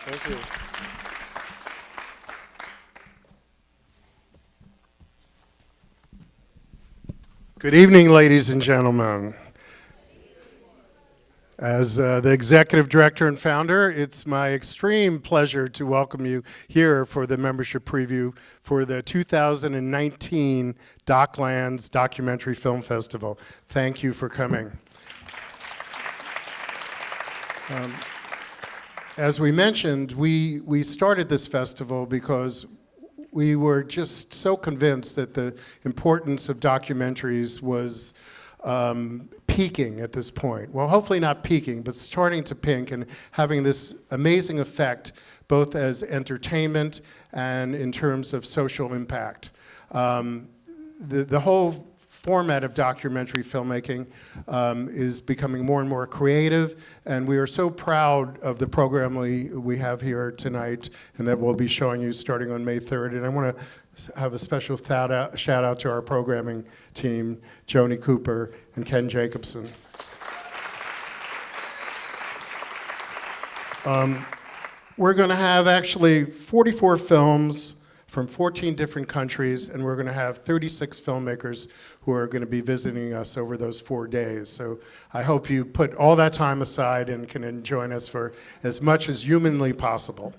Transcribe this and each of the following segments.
Thank you. Good evening, ladies and gentlemen. As the executive director and founder, it's my extreme pleasure to welcome you here for the membership preview for the 2019 DocLands Documentary Film Festival. Thank you for coming. As we mentioned, we started this festival because we were just so convinced that the importance of documentaries was peaking at this point. Well, hopefully not peaking, but starting to peak and having this amazing effect, both as entertainment and in terms of social impact. The whole format of documentary filmmaking is becoming more and more creative, and we are so proud of the program we have here tonight and that we'll be showing you starting on May 3rd. And I want to have a special shout out to our programming team, Joni Cooper and Ken Jacobson. We're going to have actually 44 films from 14 different countries, and we're going to have 36 filmmakers who are going to be visiting us over those 4 days. So I hope you put all that time aside and can join us for as much as humanly possible.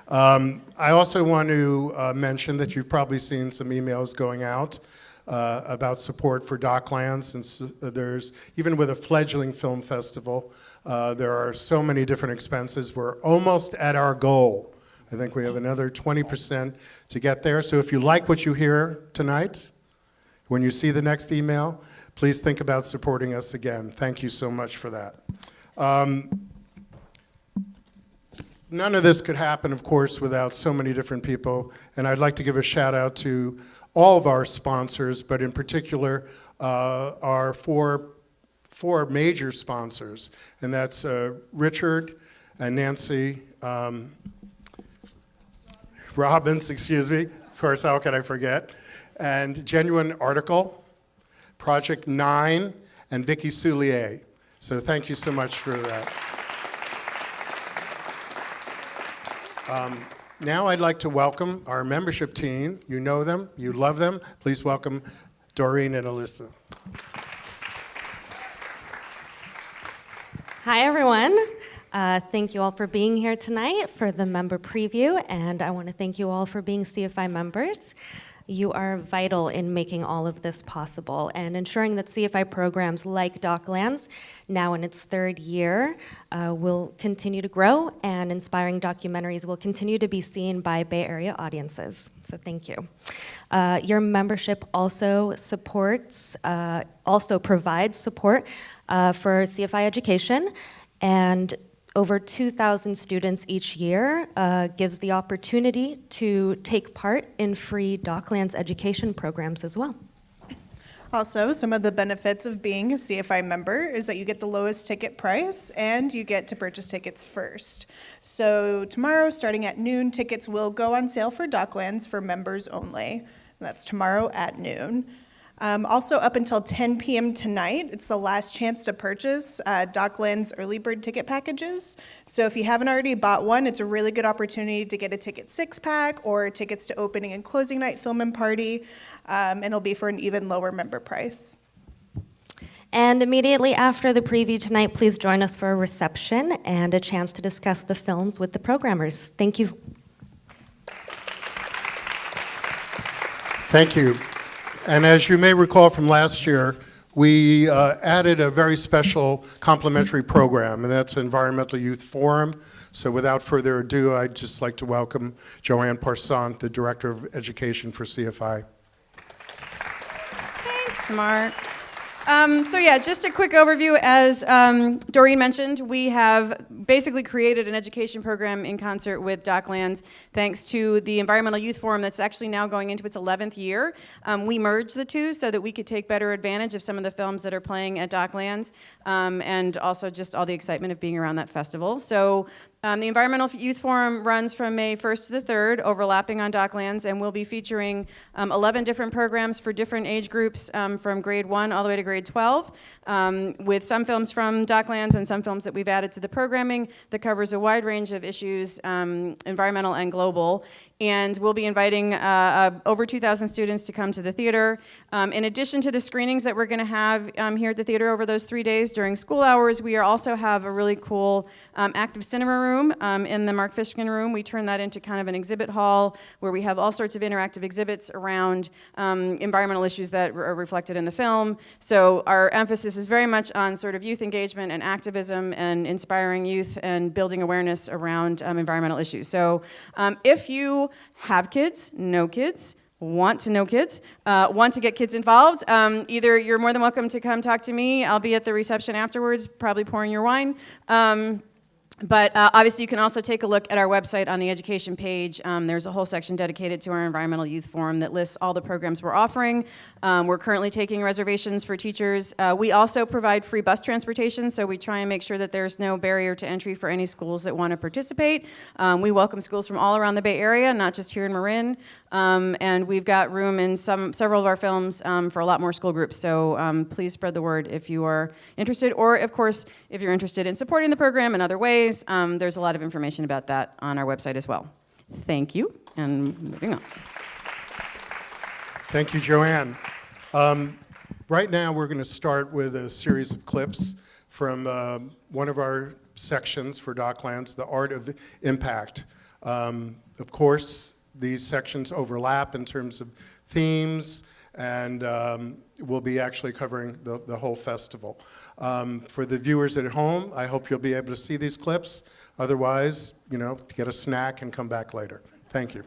I also want to mention that you've probably seen some emails going out about support for DocLands, since there's, even with a fledgling film festival, there are so many different expenses. We're almost at our goal. I think we have another 20% to get there. So if you like what you hear tonight, when you see the next email, please think about supporting us again. Thank you so much for that. None of this could happen, of course, without so many different people. And I'd like to give a shout out to all of our sponsors, but in particular, our four major sponsors. And that's Richard and Nancy Robbins, excuse me. Of course, how could I forget? And Genuine Article, Project 9, and Vicky Soulier. So thank you so much for that. Now I'd like to welcome our membership team. You know them, you love them. Please welcome Doreen and Alyssa. Hi, everyone. Thank you all for being here tonight for the member preview, and I want to thank you all for being CFI members. You are vital in making all of this possible and ensuring that CFI programs like DocLands, now in its third year, will continue to grow, and inspiring documentaries will continue to be seen by Bay Area audiences. So thank you. Your membership also provides support for CFI education, and over 2,000 students each year gives the opportunity to take part in free DocLands education programs as well. Also, some of the benefits of being a CFI member is that you get the lowest ticket price and you get to purchase tickets first. So tomorrow, starting at noon, tickets will go on sale for DocLands for members only. That's tomorrow at noon. Also, up until 10 p.m. tonight, it's the last chance to purchase DocLands early bird ticket packages. So if you haven't already bought one, it's a really good opportunity to get a ticket 6-pack or tickets to opening and closing night film and party, and it'll be for an even lower member price. And immediately after the preview tonight, please join us for a reception and a chance to discuss the films with the programmers. Thank you. Thank you. And as you may recall from last year, we added a very special complimentary program, and that's Environmental Youth Forum. So without further ado, I'd just like to welcome Joanne Parsant, the Director of Education for CFI. Thanks, Mark. Just a quick overview. As Doreen mentioned, we have basically created an education program in concert with DocLands, thanks to the Environmental Youth Forum that's actually now going into its 11th year. We merged the two so that we could take better advantage of some of the films that are playing at DocLands, and also just all the excitement of being around that festival. So the Environmental Youth Forum runs from May 1st to the 3rd, overlapping on DocLands, and we'll be featuring 11 different programs for different age groups from grade 1 all the way to grade 12, with some films from DocLands and some films that we've added to the programming that covers a wide range of issues, environmental and global. And we'll be inviting over 2,000 students to come to the theater. In addition to the screenings that we're going to have here at the theater over those 3 days during school hours, we also have a really cool active cinema room in the Mark Fishkin room. We turn that into kind of an exhibit hall where we have all sorts of interactive exhibits around environmental issues that are reflected in the film. So our emphasis is very much on sort of youth engagement and activism and inspiring youth and building awareness around environmental issues. So if you have kids, know kids, want to know kids, want to get kids involved, either you're more than welcome to come talk to me. I'll be at the reception afterwards, probably pouring your wine. But obviously, you can also take a look at our website on the education page. There's a whole section dedicated to our Environmental Youth Forum that lists all the programs we're offering. We're currently taking reservations for teachers. We also provide free bus transportation, so we try and make sure that there's no barrier to entry for any schools that want to participate. We welcome schools from all around the Bay Area, not just here in Marin. And we've got room in several of our films for a lot more school groups. So please spread the word if you are interested, or of course, if you're interested in supporting the program in other ways. There's a lot of information about that on our website as well. Thank you, and moving on. Thank you, Joanne. Right now, we're going to start with a series of clips from one of our sections for DocLands, The Art of Impact. Of course, these sections overlap in terms of themes, and we'll be actually covering the whole festival. For the viewers at home, I hope you'll be able to see these clips. Otherwise, get a snack and come back later. Thank you.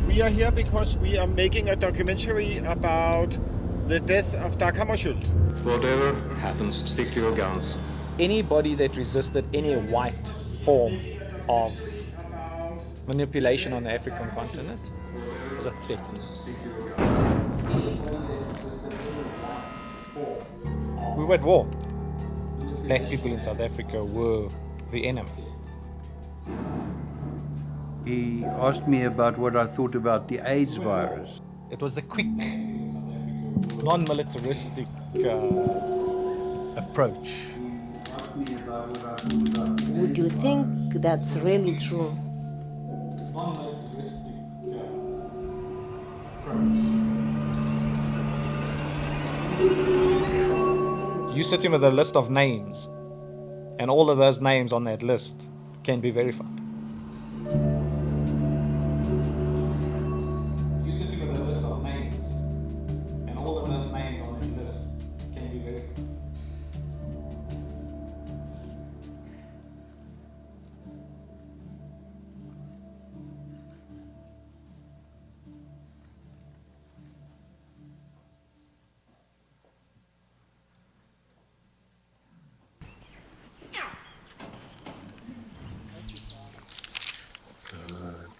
We are here because we are making a documentary about the death of Dag Hammarskjöld. Whatever happens, stick to your guns. Anybody that resisted any white form of manipulation on the African continent is a threat. We were at war. Black people in South Africa were the enemy. He asked me about what I thought about the AIDS virus. It was the quick, non-militaristic approach. Would you think that's really true? Non-militaristic approach. You sit him with a list of names, and all of those names on that list can be verified. You sit him with a list of names, and all of those names on that list can be verified.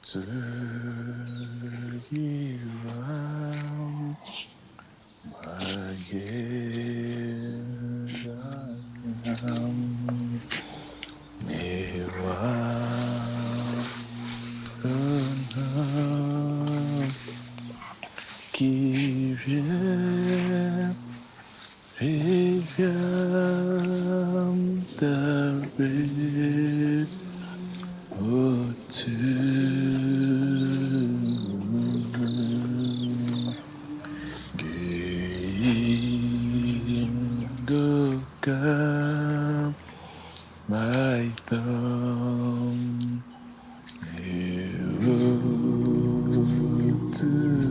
Turkey rounds my cantaré my thumb to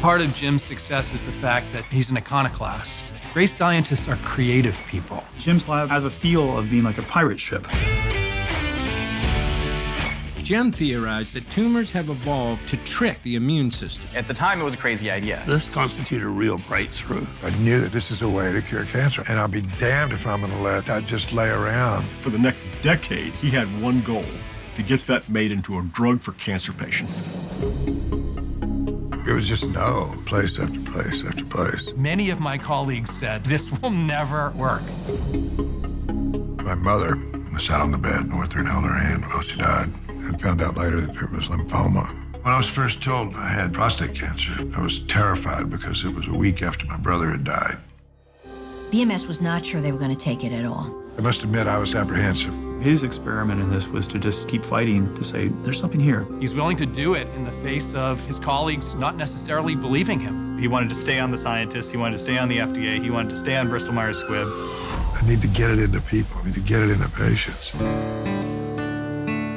Part of Jim's success is the fact that he's an iconoclast. Great scientists are creative people. Jim's lab has a feel of being like a pirate ship. Jim theorized that tumors have evolved to trick the immune system. At the time, it was a crazy idea. This constituted a real breakthrough. I knew that this is a way to cure cancer, and I'll be damned if I'm going to let that just lay around. For the next decade, he had one goal, to get that made into a drug for cancer patients. It was just no, place after place after place. Many of my colleagues said, this will never work. My mother sat on the bed and went through and held her hand while she died. I found out later that it was lymphoma. When I was first told I had prostate cancer, I was terrified because it was a week after my brother had died. BMS was not sure they were going to take it at all. I must admit I was apprehensive. His experiment in this was to just keep fighting to say, there's something here. He's willing to do it in the face of his colleagues not necessarily believing him. He wanted to stay on the scientists, he wanted to stay on the FDA, he wanted to stay on Bristol Myers Squibb. I need to get it into people, I need to get it into patients.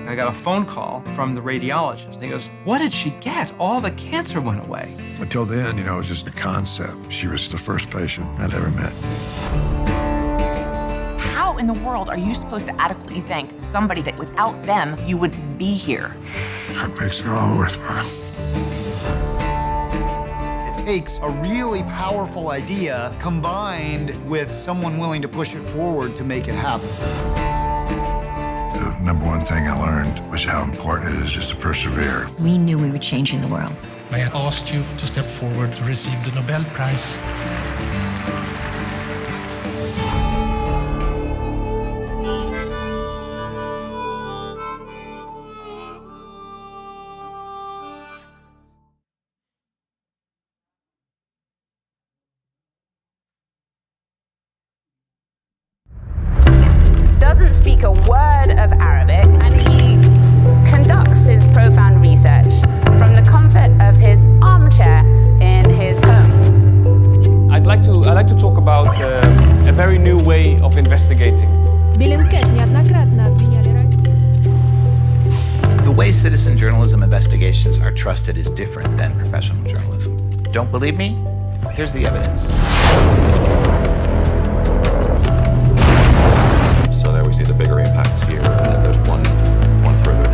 I got a phone call from the radiologist. And he goes, what did she get? All the cancer went away. Until then, it was just a concept. She was the first patient I'd ever met. How in the world are you supposed to adequately thank somebody that without them, you wouldn't be here? That makes it all worthwhile. It takes a really powerful idea combined with someone willing to push it forward to make it happen. The number one thing I learned was how important it is just to persevere. We knew we were changing the world. May I ask you to step forward to receive the Nobel Prize? Doesn't speak a word of Arabic, and he conducts his profound research from the comfort of his armchair in his home. I'd like to talk about a very new way of investigating. The way citizen journalism investigations are trusted is different than professional journalism. Don't believe me? Here's the evidence. So there we see the bigger impacts here, and then there's one further.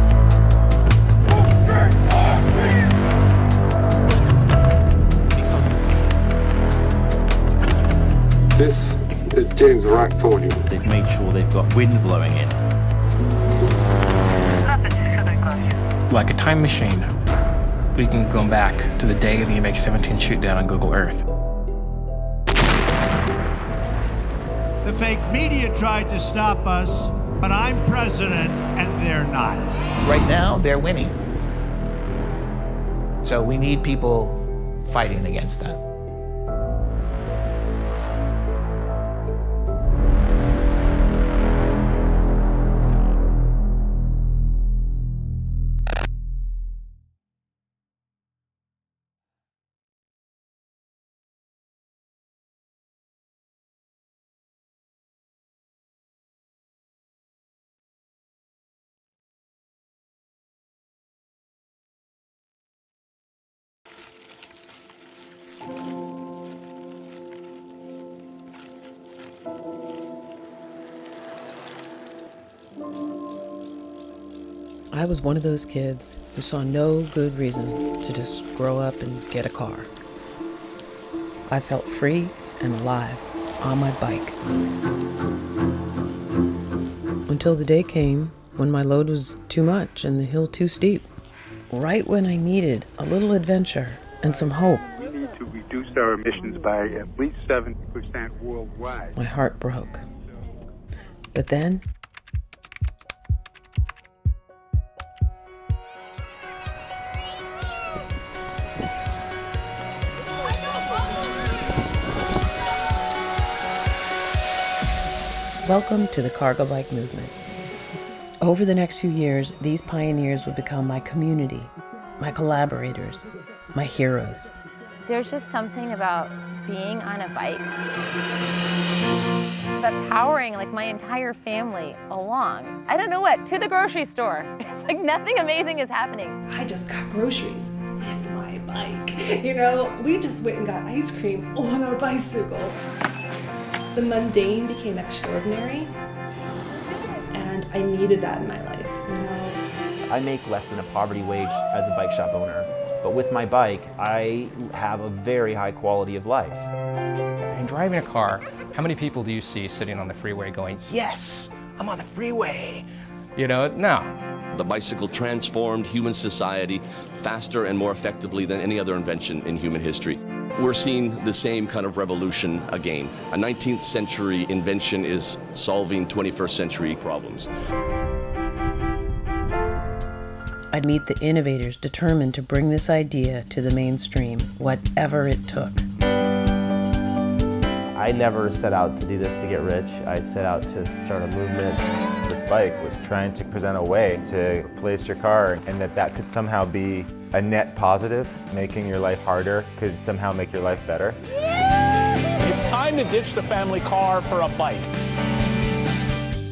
This is James Rack for you. They've made sure they've got wind blowing in. Like a time machine, we can go back to the day of the MH17 shoot down on Google Earth. The fake media tried to stop us, but I'm president and they're not. Right now, they're winning. So we need people fighting against that. I was one of those kids who saw no good reason to just grow up and get a car. I felt free and alive on my bike. Until the day came when my load was too much and the hill too steep. Right when I needed a little adventure and some hope. We need to reduce our emissions by at least 70% worldwide. My heart broke. But then, welcome to the cargo bike movement. Over the next few years, these pioneers would become my community, my collaborators, my heroes. There's just something about being on a bike, but powering like my entire family along. I don't know what, to the grocery store. It's like nothing amazing is happening. I just got groceries with my bike. You know, we just went and got ice cream on our bicycle. The mundane became extraordinary, and I needed that in my life, you know. I make less than a poverty wage as a bike shop owner, but with my bike, I have a very high quality of life. In driving a car, how many people do you see sitting on the freeway going, yes, I'm on the freeway? You know, no. The bicycle transformed human society faster and more effectively than any other invention in human history. We're seeing the same kind of revolution again. A 19th century invention is solving 21st century problems. I'd meet the innovators determined to bring this idea to the mainstream, whatever it took. I never set out to do this to get rich. I set out to start a movement. This bike was trying to present a way to replace your car, and that could somehow be a net positive. Making your life harder could somehow make your life better. It's time to ditch the family car for a bike.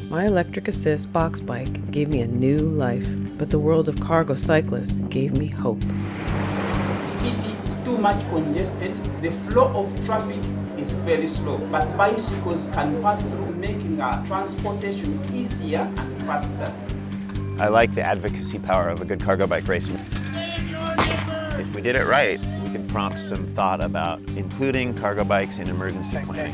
My electric assist box bike gave me a new life, but the world of cargo cyclists gave me hope. The city is too much congested. The flow of traffic is very slow, but bicycles can pass through, making our transportation easier and faster. I like the advocacy power of a good cargo bike race. If we did it right, we could prompt some thought about including cargo bikes in emergency planning.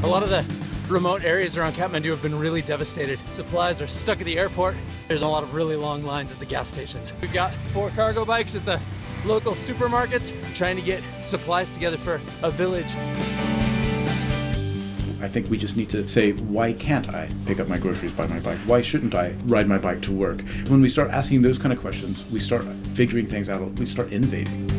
A lot of the remote areas around Kathmandu have been really devastated. Supplies are stuck at the airport. There's a lot of really long lines at the gas stations. We've got 4 cargo bikes at the local supermarkets trying to get supplies together for a village. I think we just need to say, why can't I pick up my groceries by my bike? Why shouldn't I ride my bike to work? When we start asking those kind of questions, we start figuring things out, we start innovating.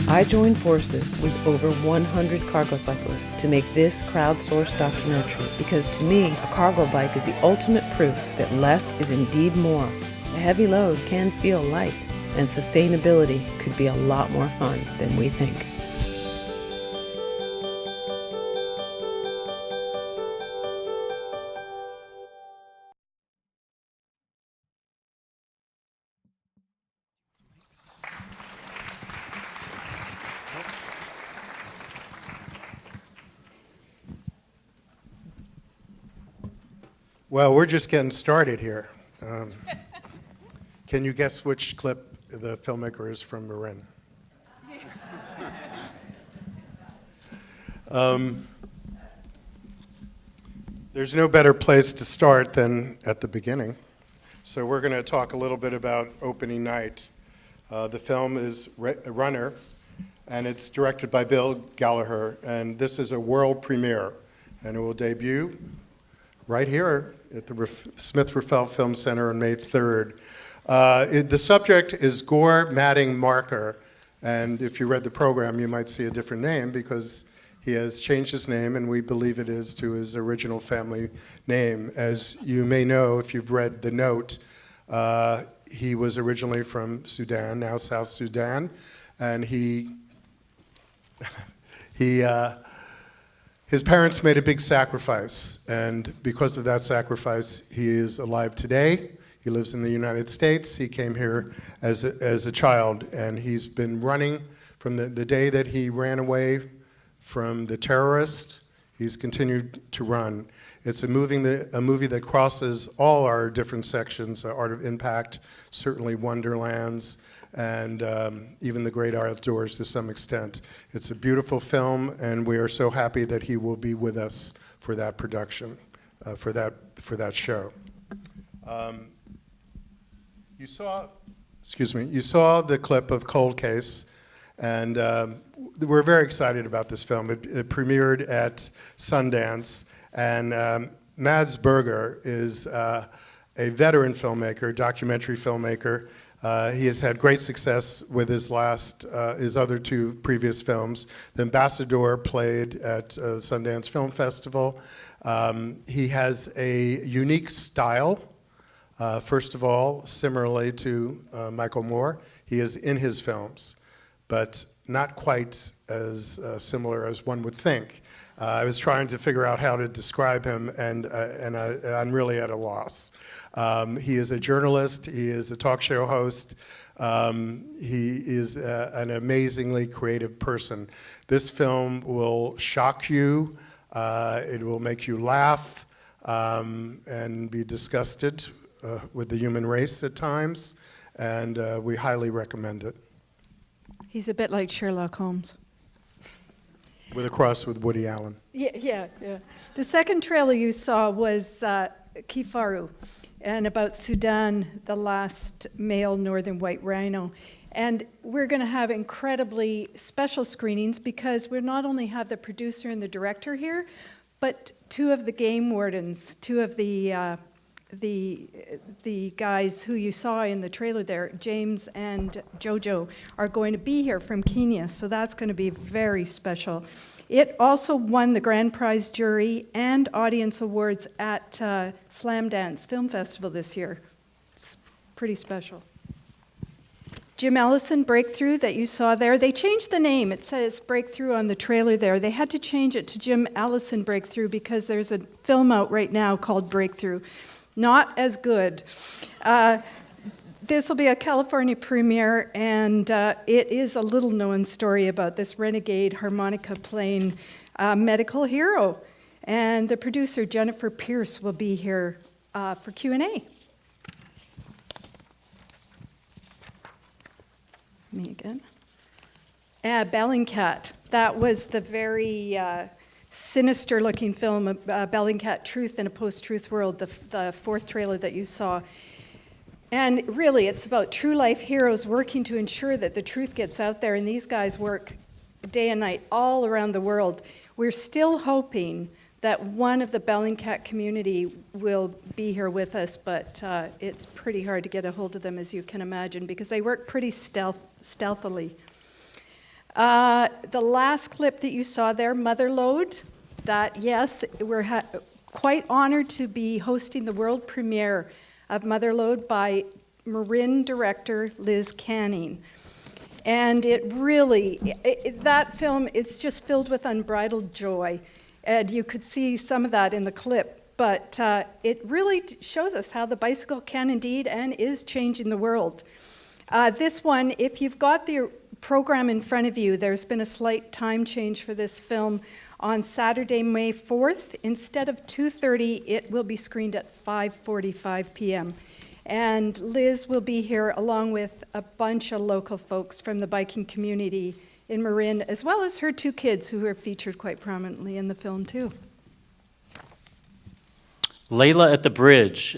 I joined forces with over 100 cargo cyclists to make this crowdsourced documentary because to me, a cargo bike is the ultimate proof that less is indeed more. A heavy load can feel light, and sustainability could be a lot more fun than we think. Well, we're just getting started here. Can you guess which clip the filmmaker is from Marin? There's no better place to start than at the beginning. So we're going to talk a little bit about opening night. The film is Runner, and it's directed by Bill Gallagher, and this is a world premiere, and it will debut right here at the Smith-Rafael Film Center on May 3rd. The subject is Gore Matting Marker, and if you read the program, you might see a different name because he has changed his name, and we believe it is to his original family name. As you may know, if you've read the note, he was originally from Sudan, now South Sudan, and his parents made a big sacrifice, and because of that sacrifice, he is alive today. He lives in the United States. He came here as a child, and he's been running from the day that he ran away from the terrorist, he's continued to run. It's a movie that crosses all our different sections, Art of Impact, certainly Wonderlands, and even the great outdoors to some extent. It's a beautiful film, and we are so happy that he will be with us for that production, for that show. You saw the clip of Cold Case, and we're very excited about this film. It premiered at Sundance, and Mads Berger is a veteran filmmaker, documentary filmmaker. He has had great success with his other two previous films. The Ambassador played at Sundance Film Festival. He has a unique style. First of all, similarly to Michael Moore, he is in his films, but not quite as similar as one would think. I was trying to figure out how to describe him, and I'm really at a loss. He is a journalist. He is a talk show host. He is an amazingly creative person. This film will shock you. It will make you laugh and be disgusted with the human race at times, and we highly recommend it. He's a bit like Sherlock Holmes. With a cross with Woody Allen. Yeah. The second trailer you saw was Kifaru, and about Sudan, the last male northern white rhino. And we're going to have incredibly special screenings because we not only have the producer and the director here, but two of the game wardens, two of the guys who you saw in the trailer there, James and Jojo, are going to be here from Kenya, so that's going to be very special. It also won the Grand Prize Jury and Audience Awards at Slam Dance Film Festival this year. It's pretty special. Jim Ellison, Breakthrough, that you saw there. They changed the name. It says Breakthrough on the trailer there. They had to change it to Jim Ellison Breakthrough because there's a film out right now called Breakthrough. Not as good. This will be a California premiere, and it is a little-known story about this renegade harmonica-playing medical hero. And the producer, Jennifer Pierce, will be here for Q&A. Me again. Bellingcat. That was the very sinister-looking film, Bellingcat, Truth in a Post-Truth World, the fourth trailer that you saw. And really, it's about true-life heroes working to ensure that the truth gets out there, and these guys work day and night all around the world. We're still hoping that one of the Bellingcat community will be here with us, but it's pretty hard to get a hold of them, as you can imagine, because they work pretty stealthily. The last clip that you saw there, Motherlode, that, yes, we're quite honored to be hosting the world premiere of Motherlode by Marin director Liz Canning. And it really, that film is just filled with unbridled joy. And you could see some of that in the clip. But it really shows us how the bicycle can indeed and is changing the world. This one, if you've got the program in front of you, there's been a slight time change for this film. On Saturday, May 4th, instead of 2:30, it will be screened at 5:45 p.m. And Liz will be here along with a bunch of local folks from the biking community in Marin, as well as her two kids who are featured quite prominently in the film too. Layla at the Bridge.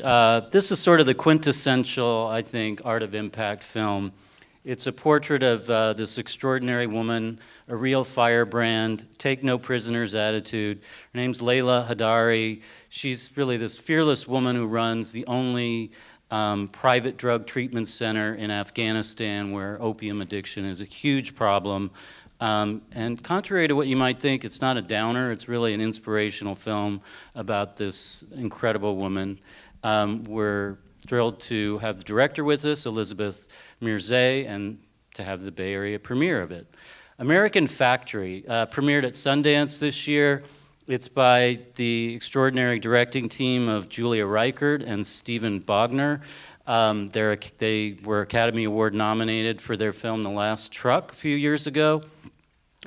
This is sort of the quintessential, I think, Art of Impact film. It's a portrait of this extraordinary woman, a real firebrand, take no prisoners attitude. Her name's Layla Hadari. She's really this fearless woman who runs the only private drug treatment center in Afghanistan where opium addiction is a huge problem. And contrary to what you might think, it's not a downer. It's really an inspirational film about this incredible woman. We're thrilled to have the director with us, Elizabeth Mirzay, and to have the Bay Area premiere of it. American Factory premiered at Sundance this year. It's by the extraordinary directing team of Julia Reichert and Stephen Bogner. They were Academy Award nominated for their film The Last Truck a few years ago.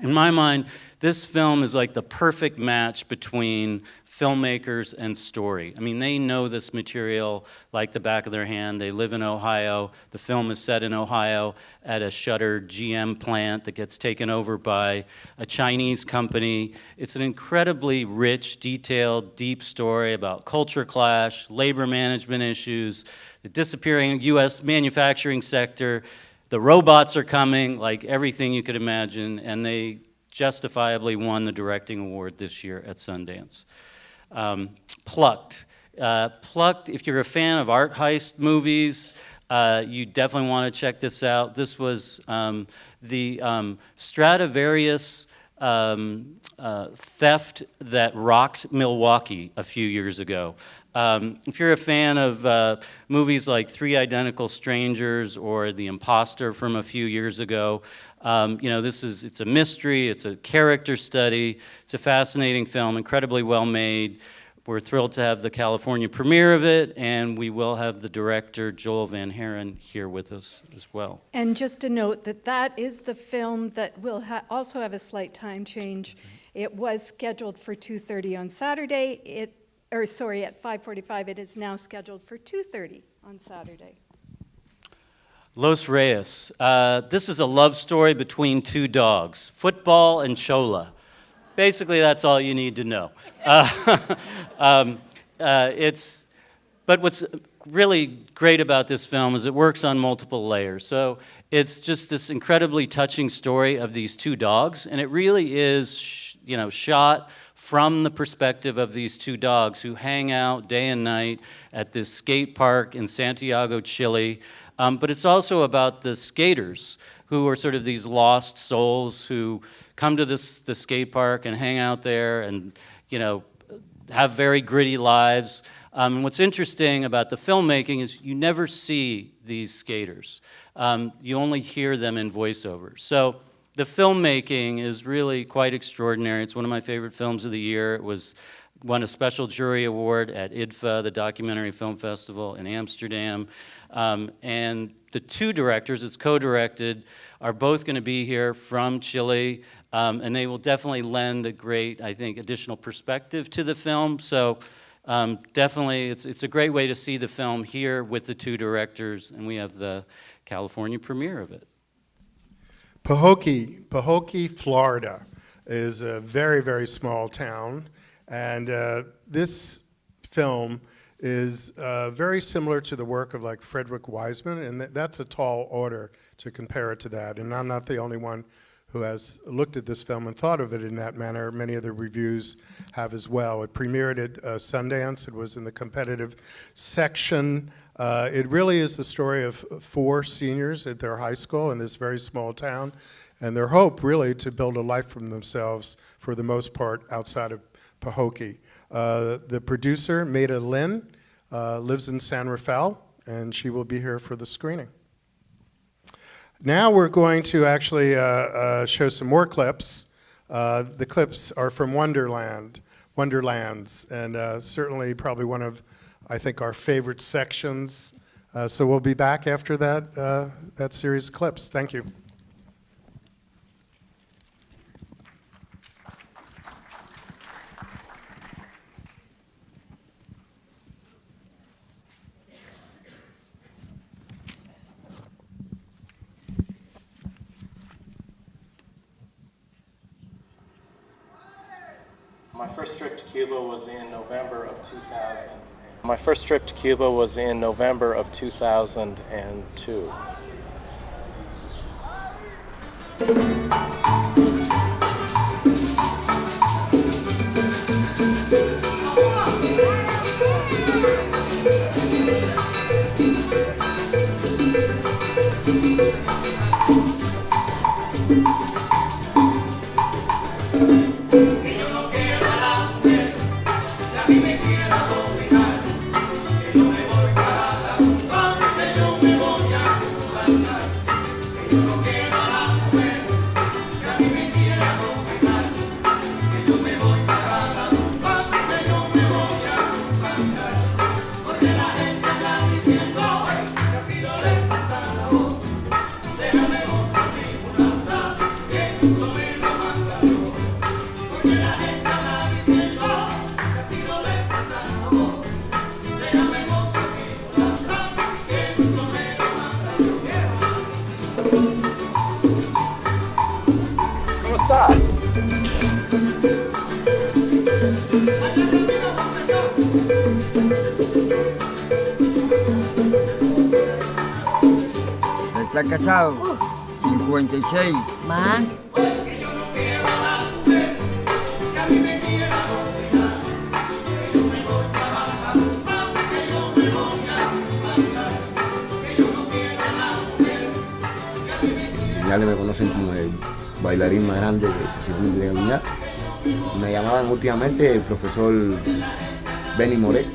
In my mind, this film is like the perfect match between filmmakers and story. I mean, they know this material like the back of their hand. They live in Ohio. The film is set in Ohio at a shuttered GM plant that gets taken over by a Chinese company. It's an incredibly rich, detailed, deep story about culture clash, labor management issues, the disappearing U.S. manufacturing sector. The robots are coming, like everything you could imagine, and they justifiably won the directing award this year at Sundance. Plucked. Plucked, if you're a fan of art heist movies, you definitely want to check this out. This was the Stradivarius theft that rocked Milwaukee a few years ago. If you're a fan of movies like Three Identical Strangers or The Imposter from a few years ago, you know, it's a mystery, it's a character study, it's a fascinating film, incredibly well made. We're thrilled to have the California premiere of it, and we will have the director, Joel Van Haren, here with us as well. And just a note that is the film that will also have a slight time change. It was scheduled for 2:30 on Saturday. At 5:45. It is now scheduled for 2:30 on Saturday. Los Reyes. This is a love story between two dogs, Football and Chola. Basically, that's all you need to know. But what's really great about this film is it works on multiple layers. So it's just this incredibly touching story of these two dogs, and it really is, shot from the perspective of these two dogs who hang out day and night at this skate park in Santiago, Chile. But it's also about the skaters who are sort of these lost souls who come to the skate park and hang out there and, have very gritty lives. And what's interesting about the filmmaking is you never see these skaters. You only hear them in voiceover. So the filmmaking is really quite extraordinary. It's one of my favorite films of the year. It won a special jury award at IDFA, the Documentary Film Festival in Amsterdam. And the two directors, it's co-directed, are both going to be here from Chile, and they will definitely lend a great, I think, additional perspective to the film. So definitely, it's a great way to see the film here with the two directors, and we have the California premiere of it. Pahokee, Florida is a very, very small town, and this film is very similar to the work of like Frederick Wiseman, and that's a tall order to compare it to that. And I'm not the only one who has looked at this film and thought of it in that manner. Many of the reviews have as well. It premiered at Sundance. It was in the competitive section. It really is the story of 4 seniors at their high school in this very small town, and their hope really to build a life for themselves, for the most part, outside of Pahokee. The producer, Maida Lynn, lives in San Rafael, and she will be here for the screening. Now we're going to actually show some more clips. The clips are from Wonderlands, and certainly probably one of, I think, our favorite sections. So we'll be back after that series of clips. Thank you. My first trip to Cuba was in November of 2000. My first trip to Cuba was in November of 2002. pasar. ¿Está casado? 56. Más. Ya que me conocen como el bailarín más grande que se puede caminar. Me llamaban últimamente el profesor Benny Moret.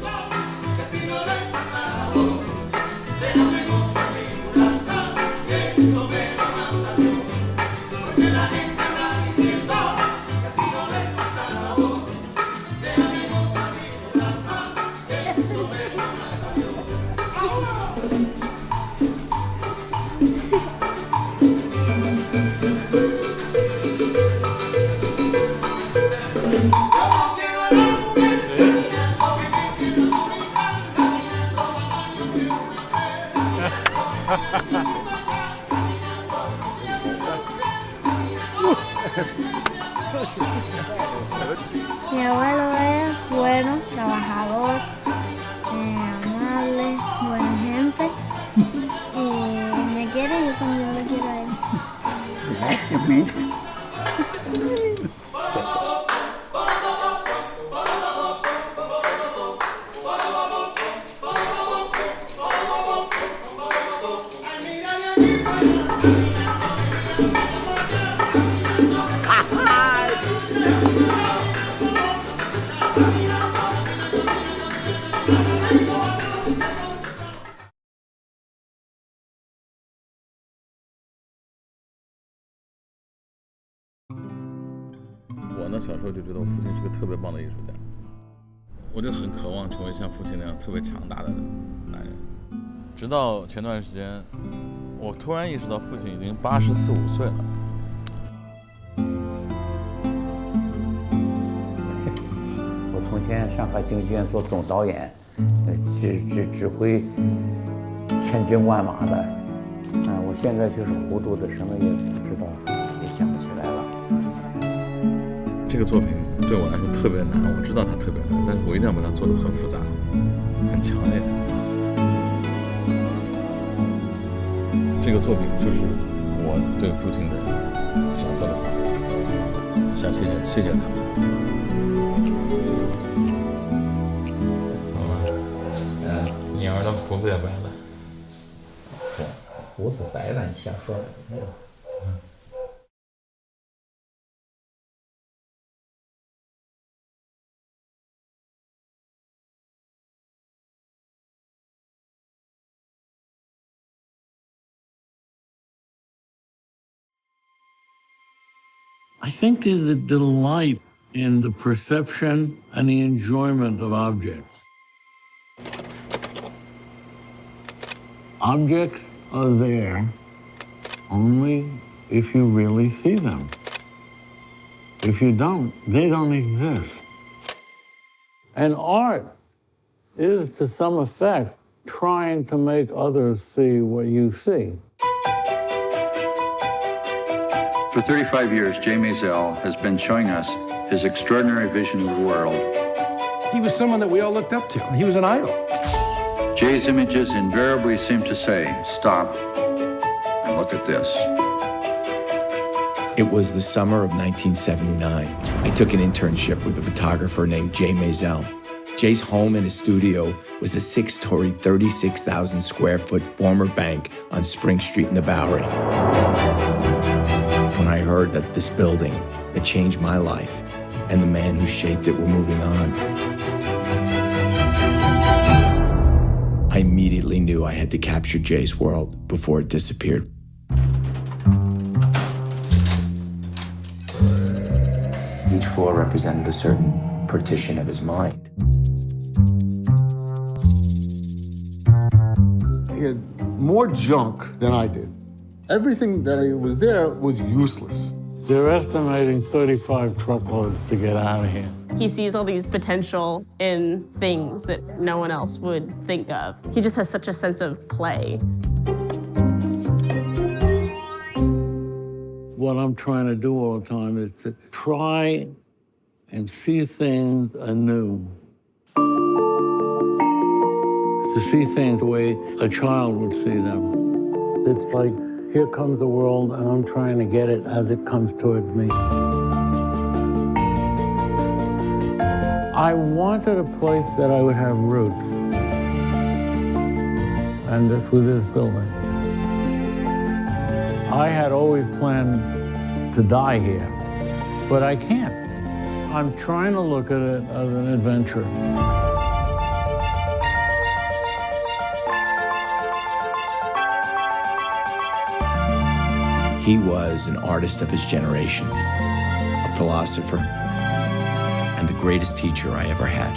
Mi abuelo es bueno, trabajador, amable, buena gente y me quiere y yo también lo quiero a él.我呢，小时候就知道我父亲是个特别棒的艺术家，我就很渴望成为像父亲那样特别强大的男人。直到前段时间，我突然意识到父亲已经84、85岁了。我从前上海京剧院做总导演，指挥千军万马的，我现在就是糊涂的，什么也不知道，也想不起来了。这个作品对我来说特别难，我知道它特别难，但是我一定要把它做得很复杂、很强烈。这个作品就是我对父亲的想说的话，想谢谢他。好吧，你儿子胡子也白了。是，胡子白了，你瞎说没有。I think there's a delight in the perception and the enjoyment of objects. Objects are there only if you really see them. If you don't, they don't exist. And art is, to some effect, trying to make others see what you see. For 35 years, Jay Maisel has been showing us his extraordinary vision of the world. He was someone that we all looked up to. He was an idol. Jay's images invariably seem to say, stop and look at this. It was the summer of 1979. I took an internship with a photographer named Jay Maisel. Jay's home and his studio was a 6-story, 36,000 square foot former bank on Spring Street in the Bowery. When I heard that this building had changed my life and the man who shaped it were moving on, I immediately knew I had to capture Jay's world before it disappeared. Each floor represented a certain partition of his mind. He had more junk than I did. Everything that was there was useless. They're estimating 35 truckloads to get out of here. He sees all these potential in things that no one else would think of. He just has such a sense of play. what I'm trying to do all the time is to try and see things anew. To see things the way a child would see them. It's like, here comes the world, and I'm trying to get it as it comes towards me. I wanted a place that I would have roots. And this was this building. I had always planned to die here, but I can't. I'm trying to look at it as an adventure. He was an artist of his generation, a philosopher, and the greatest teacher I ever had.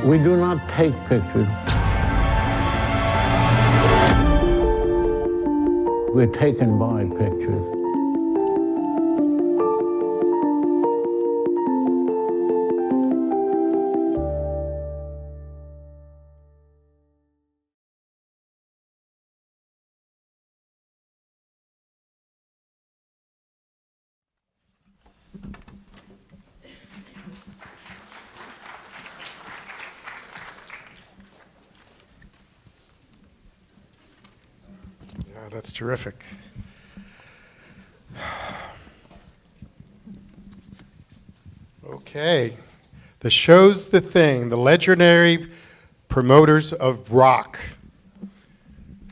We do not take pictures. We're taken by pictures. Yeah, that's terrific. Okay, the show's the thing, the legendary promoters of rock.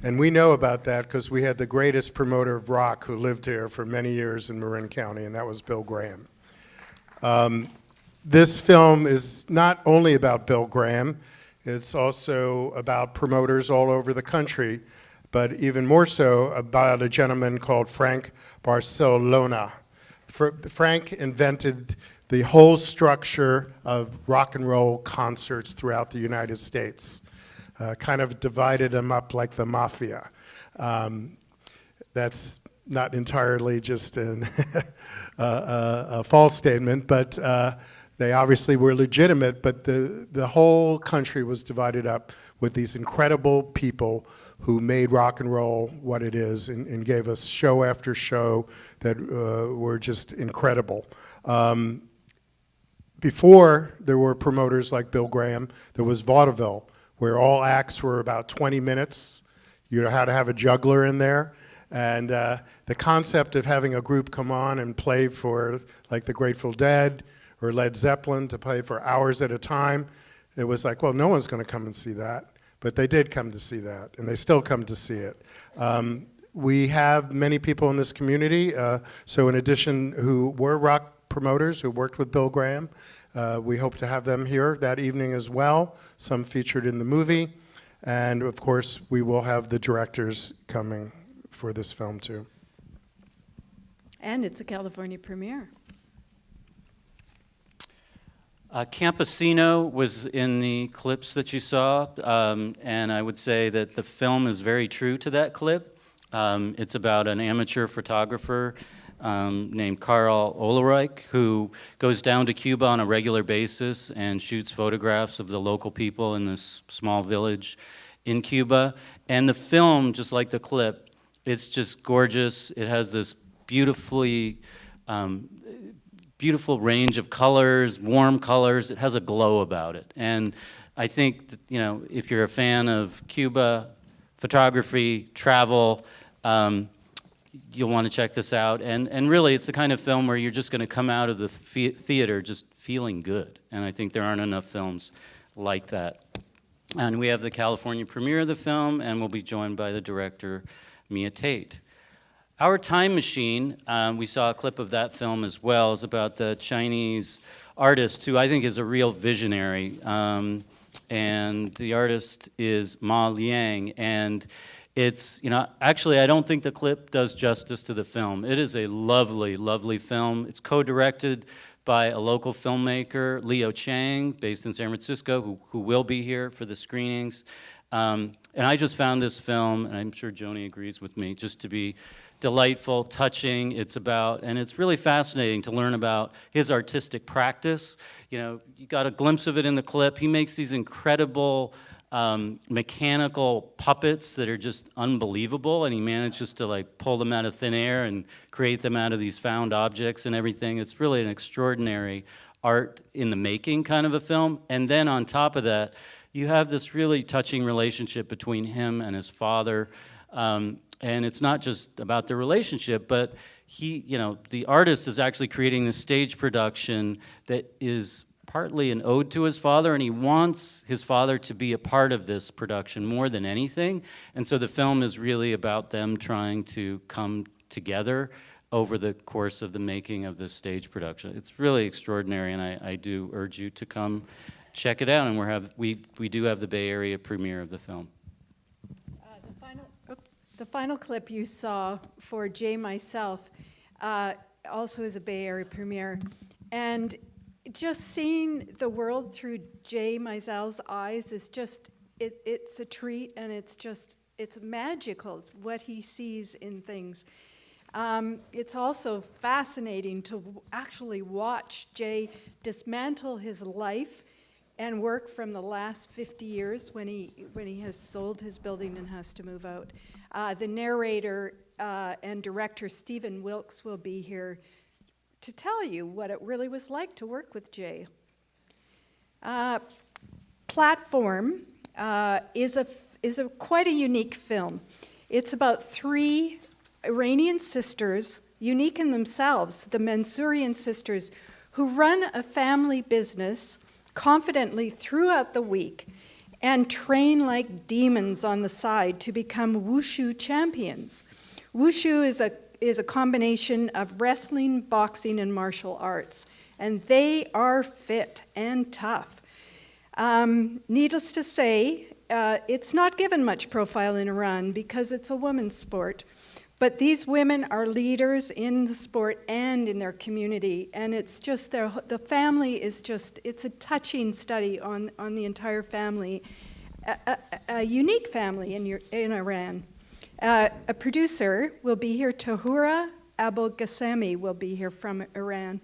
And we know about that because we had the greatest promoter of rock who lived here for many years in Marin County, and that was Bill Graham. This film is not only about Bill Graham, it's also about promoters all over the country, but even more so about a gentleman called Frank Barcelona. Frank invented the whole structure of rock and roll concerts throughout the United States. Kind of divided them up like the mafia. That's not entirely just a false statement, but they obviously were legitimate, but the whole country was divided up with these incredible people who made rock and roll what it is and gave us show after show that were just incredible. Before there were promoters like Bill Graham, there was vaudeville, where all acts were about 20 minutes. You had to have a juggler in there. And the concept of having a group come on and play for like the Grateful Dead or Led Zeppelin to play for hours at a time, it was like, well, no one's going to come and see that. But they did come to see that, and they still come to see it. We have many people in this community, so in addition who were rock promoters who worked with Bill Graham, we hope to have them here that evening as well, some featured in the movie. And of course, we will have the directors coming for this film too. And it's a California premiere. Campesino was in the clips that you saw, and I would say that the film is very true to that clip. It's about an amateur photographer named Carl Olereich, who goes down to Cuba on a regular basis and shoots photographs of the local people in this small village in Cuba. And the film, just like the clip, it's just gorgeous. It has this beautiful range of colors, warm colors. It has a glow about it. And I think that, you know, if you're a fan of Cuba, photography, travel, you'll want to check this out. And really, it's the kind of film where you're just going to come out of the theater just feeling good. And I think there aren't enough films like that. And we have the California premiere of the film, and we'll be joined by the director, Mia Tate. Our Time Machine, we saw a clip of that film as well, is about the Chinese artist who I think is a real visionary. And the artist is Ma Liang. And it's, you know, actually I don't think the clip does justice to the film. It is a lovely, lovely film. It's co-directed by a local filmmaker, Leo Chang, based in San Francisco, who will be here for the screenings. And I just found this film, and I'm sure Joni agrees with me, just to be delightful, touching. It's about, and it's really fascinating to learn about his artistic practice. You know, you got a glimpse of it in the clip. He makes these incredible mechanical puppets that are just unbelievable, and he manages to like pull them out of thin air and create them out of these found objects and everything. It's really an extraordinary art in the making kind of a film. And then on top of that, you have this really touching relationship between him and his father. And it's not just about the relationship, but he, you know, the artist is actually creating this stage production that is partly an ode to his father, and he wants his father to be a part of this production more than anything. And so the film is really about them trying to come together over the course of the making of this stage production. It's really extraordinary, and I do urge you to come check it out. And we do have the Bay Area premiere of the film. The final clip you saw for Jay Myself also is a Bay Area premiere. And just seeing the world through Jay Meisel's eyes is just, it's a treat, and it's magical what he sees in things. It's also fascinating to actually watch Jay dismantle his life and work from the last 50 years when he has sold his building and has to move out. The narrator and director Stephen Wilkes will be here to tell you what it really was like to work with Jay. Platform is quite a unique film. It's about 3 Iranian sisters, unique in themselves, the Mansourian sisters, who run a family business confidently throughout the week and train like demons on the side to become wushu champions. Wushu is a combination of wrestling, boxing, and martial arts, and they are fit and tough. Needless to say, it's not given much profile in Iran because it's a women's sport, but these women are leaders in the sport and in their community, and it's just the family is just, it's a touching study on the entire family, a unique family in Iran. A producer will be here, Tahura Abulghasemi will be here from Iran.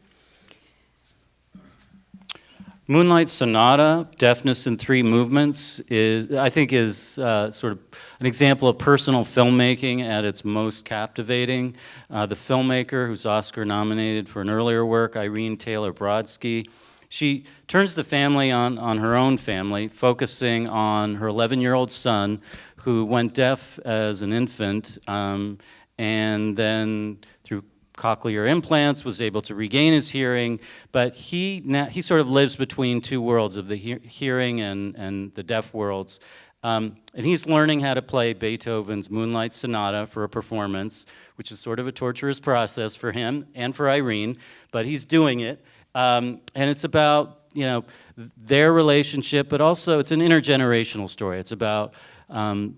Moonlight Sonata, Deafness in 3 Movements, I think is sort of an example of personal filmmaking at its most captivating. The filmmaker, who's Oscar nominated for an earlier work, Irene Taylor Brodsky, she turns the family on her own family, focusing on her 11-year-old son, who went deaf as an infant, and then through cochlear implants was able to regain his hearing, but he sort of lives between 2 worlds of the hearing and the deaf worlds. And he's learning how to play Beethoven's Moonlight Sonata for a performance, which is sort of a torturous process for him and for Irene, but he's doing it. And it's about, you know, their relationship, but also it's an intergenerational story. It's about her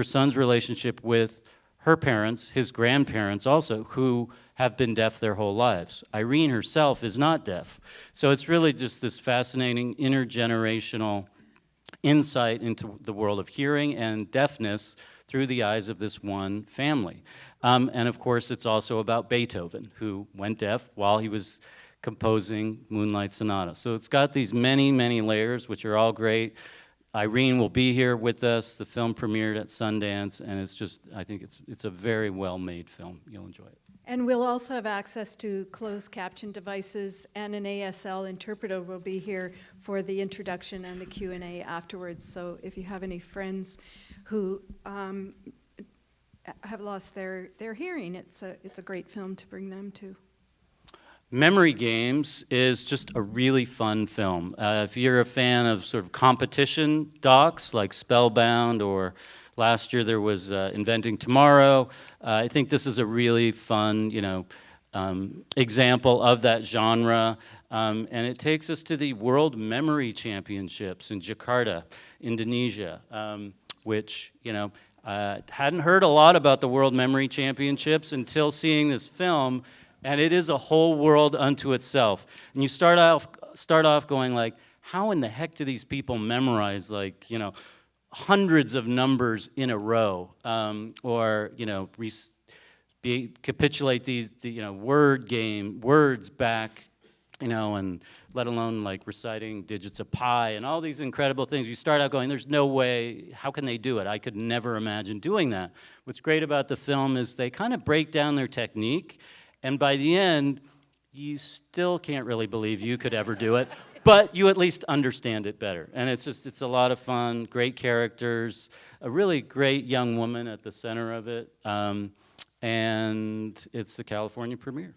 son's relationship with her parents, his grandparents also, who have been deaf their whole lives. Irene herself is not deaf. So it's really just this fascinating intergenerational insight into the world of hearing and deafness through the eyes of this one family. And of course, it's also about Beethoven, who went deaf while he was composing Moonlight Sonata. So it's got these many, many layers, which are all great. Irene will be here with us. The film premiered at Sundance, and it's just, I think it's a very well-made film. You'll enjoy it. And we'll also have access to closed caption devices, and an ASL interpreter will be here for the introduction and the Q&A afterwards. So if you have any friends who have lost their hearing, it's a great film to bring them to. Memory Games is just a really fun film. If you're a fan of sort of competition docs like Spellbound, or last year there was Inventing Tomorrow, I think this is a really fun, you know, example of that genre. And it takes us to the World Memory Championships in Jakarta, Indonesia, which, you know, hadn't heard a lot about the World Memory Championships until seeing this film. And it is a whole world unto itself. And you start off going like, how in the heck do these people memorize, like, you know, hundreds of numbers in a row, or, you know, capitulate these, you know, words back and let alone like reciting digits of pi and all these incredible things. You start out going, there's no way, how can they do it? I could never imagine doing that. What's great about the film is they kind of break down their technique, and by the end, you still can't really believe you could ever do it, but you at least understand it better. And it's a lot of fun, great characters, a really great young woman at the center of it, and it's the California premiere.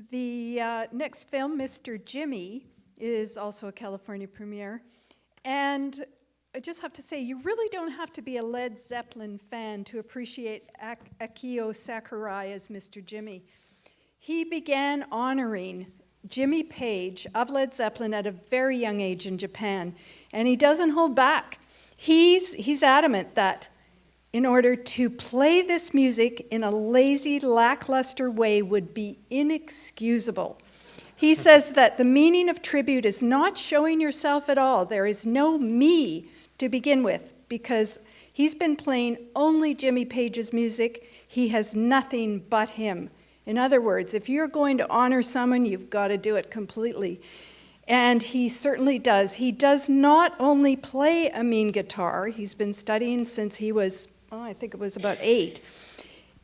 The next film, Mr. Jimmy, is also a California premiere. And I just have to say, you really don't have to be a Led Zeppelin fan to appreciate Akio Sakurai as Mr. Jimmy. He began honoring Jimmy Page of Led Zeppelin at a very young age in Japan, and he doesn't hold back. He's adamant that in order to play this music in a lazy, lackluster way would be inexcusable. He says that the meaning of tribute is not showing yourself at all. There is no me to begin with, because he's been playing only Jimmy Page's music. He has nothing but him. In other words, if you're going to honor someone, you've got to do it completely. And he certainly does. He does not only play a mean guitar. He's been studying since he was, I think it was about 8.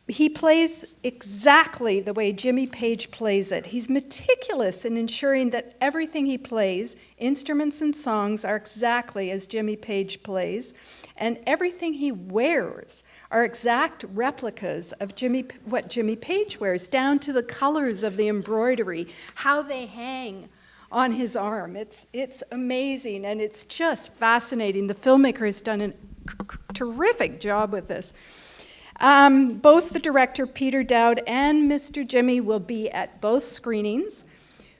He plays exactly the way Jimmy Page plays it. He's meticulous in ensuring that everything he plays, instruments and songs, are exactly as Jimmy Page plays, and everything he wears are exact replicas of what Jimmy Page wears, down to the colors of the embroidery, how they hang on his arm. It's amazing, and it's just fascinating. The filmmaker has done a terrific job with this. Both the director, Peter Dowd, and Mr. Jimmy will be at both screenings.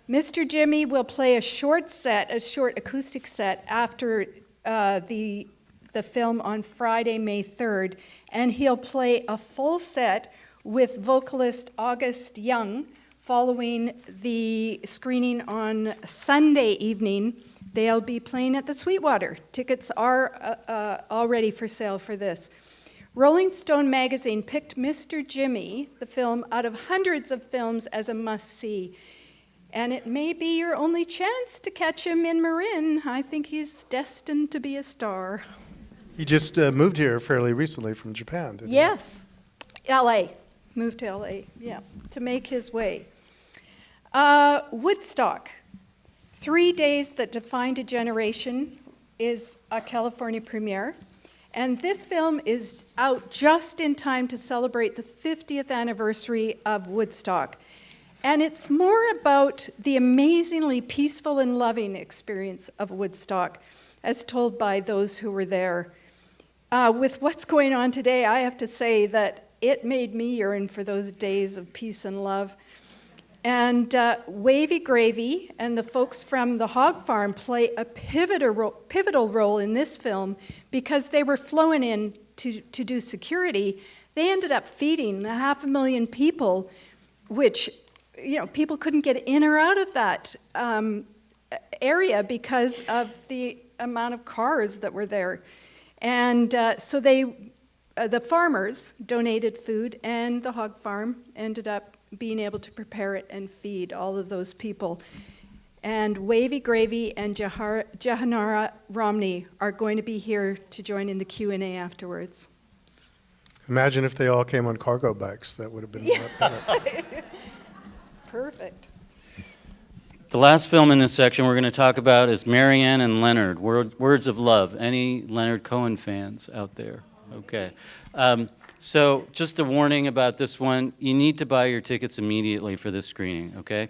Mr. Jimmy will play a short acoustic set after the film on Friday, May 3rd, and he'll play a full set with vocalist August Young following the screening on Sunday evening. They'll be playing at the Sweetwater. Tickets are already for sale for this. Rolling Stone magazine picked Mr. Jimmy, the film, out of hundreds of films as a must-see. And it may be your only chance to catch him in Marin. I think he's destined to be a star. He just moved here fairly recently from Japan, didn't Yes, L.A. Moved to L.A., yeah, to make his way. Woodstock, 3 days that defined a generation, is a California premiere. And this film is out just in time to celebrate the 50th anniversary of Woodstock. And it's more about the amazingly peaceful and loving experience of Woodstock, as told by those who were there. With what's going on today, I have to say that it made me yearn for those days of peace and love. And Wavy Gravy and the folks from the hog farm play a pivotal role in this film because they were flown in to do security. They ended up feeding 500,000 people, which, people couldn't get in or out of that area because of the amount of cars that were there. And so the farmers donated food, and the hog farm ended up being able to prepare it and feed all of those people. And Wavy Gravy and Jahanara Romney are going to be here to join in the Q&A afterwards. Imagine if they all came on cargo bikes. That would have been a lot better. Perfect. The last film in this section we're going to talk about is Marianne and Leonard, Words of Love. Any Leonard Cohen fans out there? Okay. So just a warning about this one. You need to buy your tickets immediately for this screening, okay?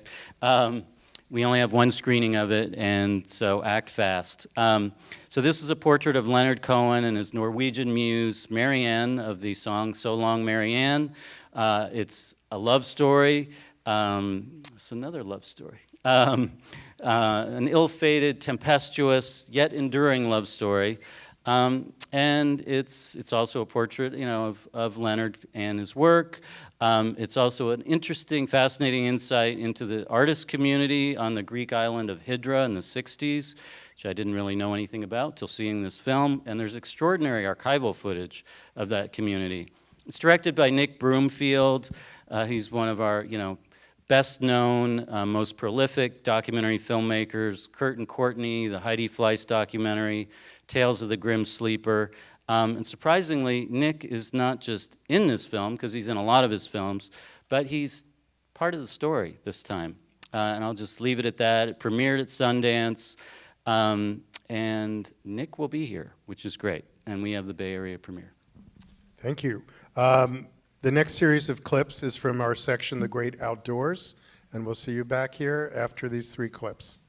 We only have one screening of it, and so act fast. So this is a portrait of Leonard Cohen and his Norwegian muse, Marianne, of the song So Long Marianne. It's a love story. It's another love story. An ill-fated, tempestuous, yet enduring love story. And it's also a portrait, of Leonard and his work. It's also an interesting, fascinating insight into the artist community on the Greek island of Hydra in the 60s, which I didn't really know anything about till seeing this film. And there's extraordinary archival footage of that community. It's directed by Nick Broomfield. He's one of our, best known, most prolific documentary filmmakers, Kurt and Courtney, the Heidi Fleiss documentary, Tales of the Grim Sleeper. And surprisingly, Nick is not just in this film, because he's in a lot of his films, but he's part of the story this time. And I'll just leave it at that. It premiered at Sundance, and Nick will be here, which is great. And we have the Bay Area premiere. Thank you. The next series of clips is from our section, The Great Outdoors, and we'll see you back here after these 3 clips.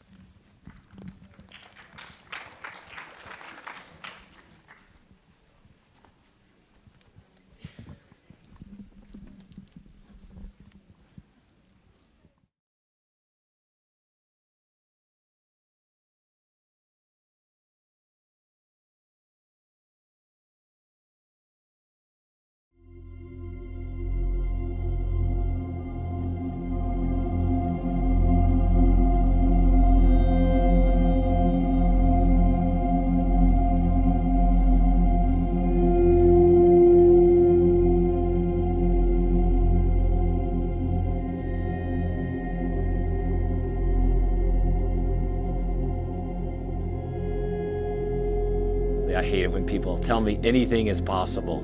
I hate it when people tell me anything is possible.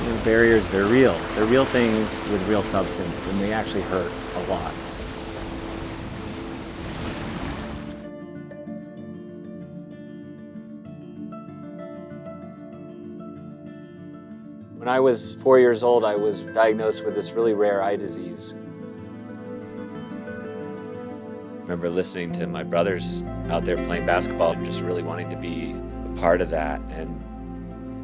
The barriers, they're real. They're real things with real substance, and they actually hurt a lot. When I was 4 years old, I was diagnosed with this really rare eye disease. I remember listening to my brothers out there playing basketball and just really wanting to be a part of that, and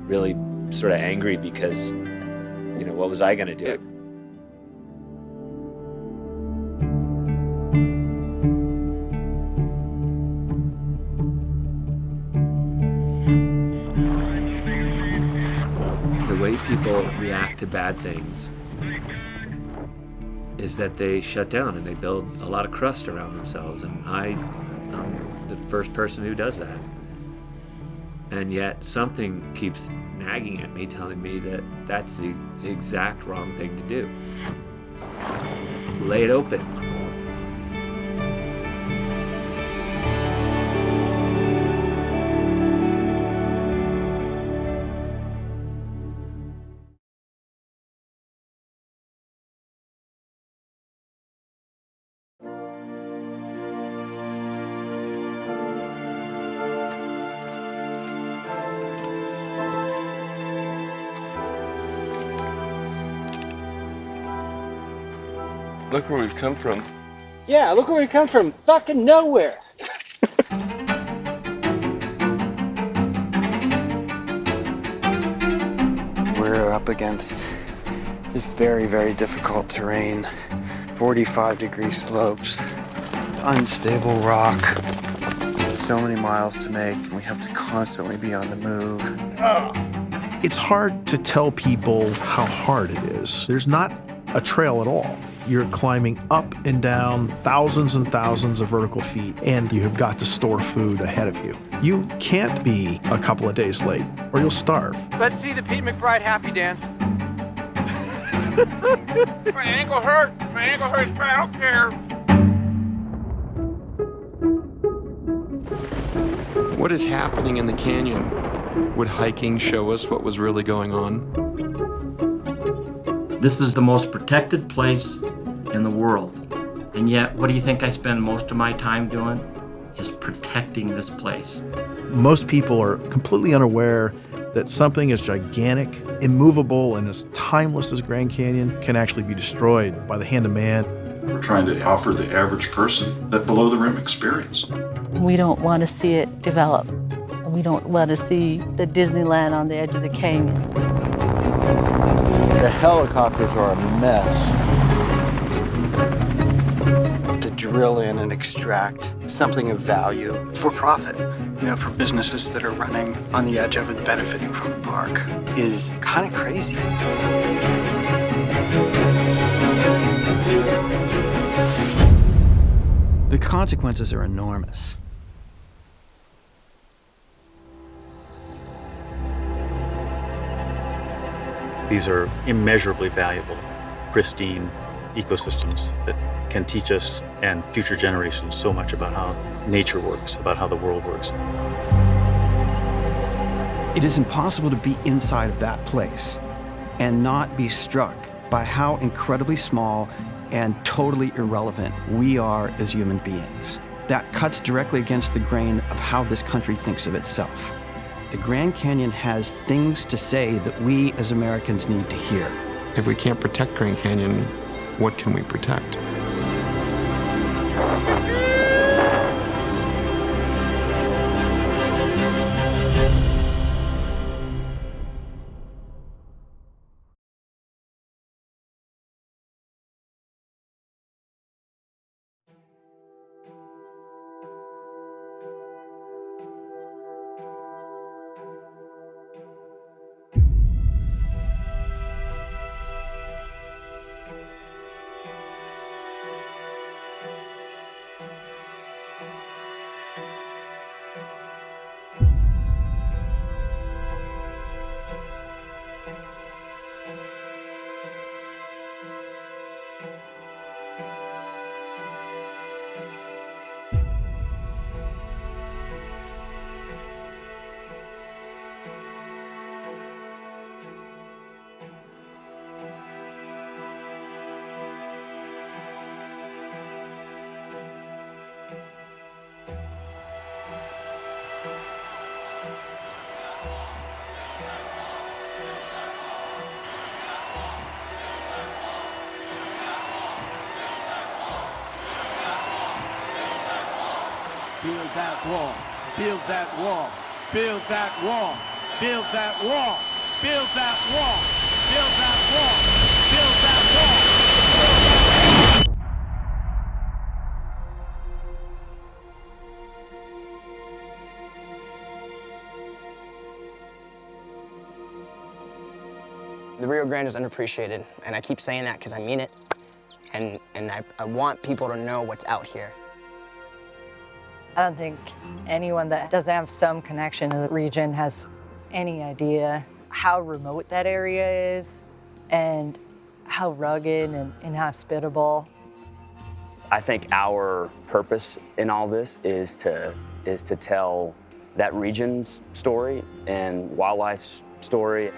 really sort of angry because, you know, what was I going to do? The way people react to bad things is that they shut down and they build a lot of crust around themselves, and I'm the first person who does that. And yet something keeps nagging at me, telling me that that's the exact wrong thing to do. Lay it open. Look where we've come from. Yeah, look where we come from. Fucking nowhere. We're up against just very, very difficult terrain. 45-degree slopes, unstable rock. So many miles to make, and we have to constantly be on the move. It's hard to tell people how hard it is. There's not a trail at all. You're climbing up and down thousands and thousands of vertical feet, and you have got to store food ahead of you. You can't be a couple of days late, or you'll starve. Let's see the Pete McBride happy dance. My ankle hurts. My ankle hurts, but I don't care. What is happening in the canyon? Would hiking show us what was really going on? This is the most protected place in the world. And yet, what do you think I spend most of my time doing? Is protecting this place. Most people are completely unaware that something as gigantic, immovable, and as timeless as Grand Canyon can actually be destroyed by the hand of man. We're trying to offer the average person that below the rim experience. We don't want to see it develop. We don't want to see the Disneyland on the edge of the canyon. The helicopters are a mess. To drill in and extract something of value for profit, you know, for businesses that are running on the edge of it, benefiting from the park, is kind of crazy. The consequences are enormous. These are immeasurably valuable pristine ecosystems that can teach us and future generations so much about how nature works, about how the world works. It is impossible to be inside of that place and not be struck by how incredibly small and totally irrelevant we are as human beings. That cuts directly against the grain of how this country thinks of itself. The Grand Canyon has things to say that we as Americans need to hear. If we can't protect Grand Canyon, what can we protect? Build that wall, build that wall, build that wall, build that wall, build that wall, build that wall, build that wall, build that wall. The Rio Grande is underappreciated, and I keep saying that because I mean it, and I want people to know what's out here. I don't think anyone that doesn't have some connection to the region has any idea how remote that area is and how rugged and inhospitable. I think our purpose in all this is to tell that region's story and wildlife's story.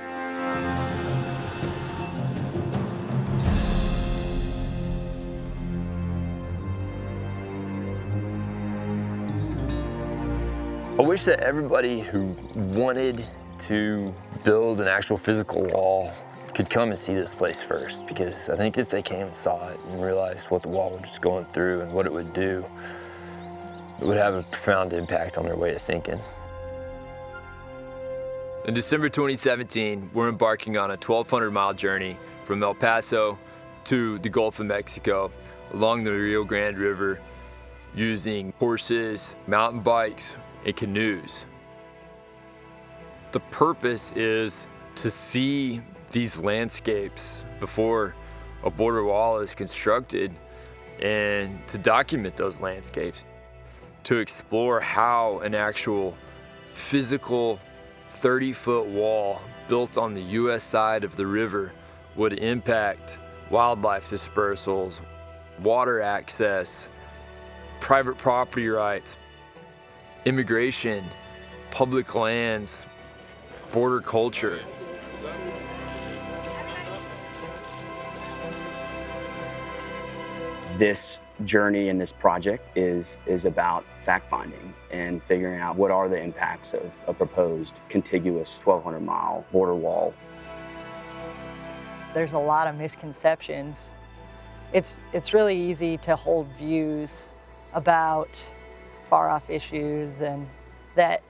I wish that everybody who wanted to build an actual physical wall could come and see this place first, because I think if they came and saw it and realized what the wall was going through and what it would do, it would have a profound impact on their way of thinking. In December 2017, we're embarking on a 1,200-mile journey from El Paso to the Gulf of Mexico along the Rio Grande River using horses, mountain bikes, and canoes. The purpose is to see these landscapes before a border wall is constructed and to document those landscapes, to explore how an actual physical 30-foot wall built on the US side of the river would impact wildlife dispersals, water access, private property rights, immigration, public lands, border culture. This journey and this project is about fact-finding and figuring out what are the impacts of a proposed contiguous 1,200-mile border wall. There's a lot of misconceptions. It's really easy to hold views about far-off issues and that